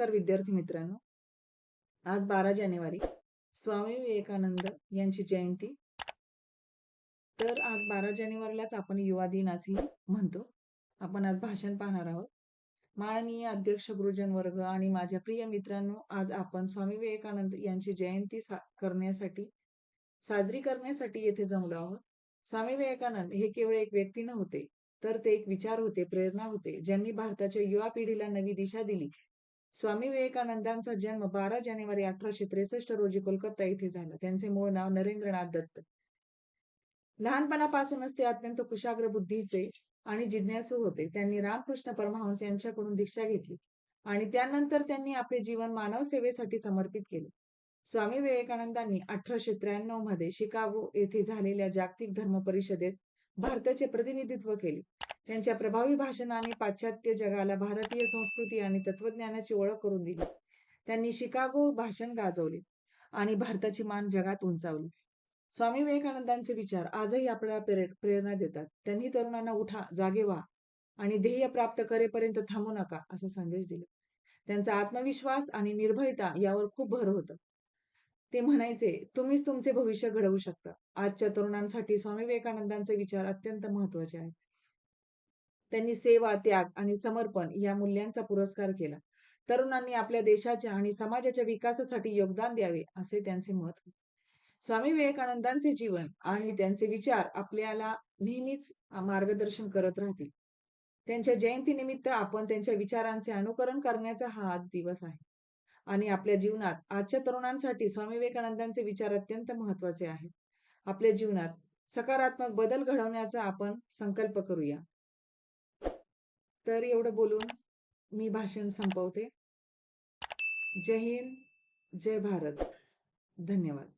नमस्कार विद्यार्थी मित्रांनो. आज 12 जानेवारी स्वामी विवेकानंद यांची जयंती. तर आज 12 जानेवारीलाच आपण युवा दिन असेही म्हणतो. आपण आज भाषण पाहणार आहोत. माननीय अध्यक्ष, गुरुजन वर्ग आणि माझ्या प्रिय मित्रांनो, आज आपण स्वामी विवेकानंद यांची जयंती साजरी करण्यासाठी येथे जमलो आहोत. स्वामी विवेकानंद हे केवळ एक व्यक्ती नव्हते, तर ते एक विचार होते, प्रेरणा होते, ज्यांनी भारताच्या युवा पिढीला नवी दिशा दिली. स्वामी विवेकानंदांचा जन्म 12 जानेवारी 1863 रोजी कोलकाता येथे झाला. त्यांचे मूळ नाव नरेंद्रनाथ दत्त. लहानपणापासूनच ते अत्यंत कुशाग्र बुद्धीचे आणि जिज्ञासू होते. त्यांनी रामकृष्ण परमहंस यांच्याकडून दीक्षा घेतली आणि त्यानंतर त्यांनी आपले जीवन मानव सेवेसाठी समर्पित केले. स्वामी विवेकानंदांनी 1893 मध्ये शिकागो येथे झालेल्या जागतिक धर्म परिषदेत भारताचे प्रतिनिधित्व केले. त्यांच्या प्रभावी भाषणाने पाश्चात्य जगाला भारतीय संस्कृती आणि तत्वज्ञानाची ओळख करून दिली. त्यांनी शिकागो भाषण गाजवले आणि भारताची मान जगात उंचावली. स्वामी विवेकानंदांचे विचार आजही आपल्याला प्रेरणा देतात. त्यांनी तरुणांना उठा, जागे व्हा आणि ध्येय प्राप्त करेपर्यंत थांबू नका असा संदेश दिला. त्यांचा आत्मविश्वास आणि निर्भयता यावर खूप भर होता. ते म्हणायचे, तुम्हीच तुमचे भविष्य घडवू शकता. आजच्या तरुणांसाठी स्वामी विवेकानंदांचे विचार अत्यंत महत्वाचे आहेत. त्यांनी सेवा, त्याग आणि समर्पण या मूल्यांचा पुरस्कार केला. तरुणांनी आपल्या देशाच्या आणि समाजाच्या विकासासाठी योगदान द्यावे असे त्यांचे मत होते. स्वामी विवेकानंदांचे जीवन आणि त्यांचे विचार आपल्याला नेहमीच मार्गदर्शन करत राहतील. त्यांच्या जयंतीनिमित्त आपण त्यांच्या विचारांचे अनुकरण करण्याचा हा दिवस आहे. आणि आपल्या जीवनात आजच्या तरुणांसाठी स्वामी विवेकानंदांचे विचार अत्यंत महत्वाचे आहेत. आपल्या जीवनात सकारात्मक बदल घडवण्याचा आपण संकल्प करूया. तर एवढं बोलून मी भाषण संपवते. जय हिंद, जय भारत. धन्यवाद.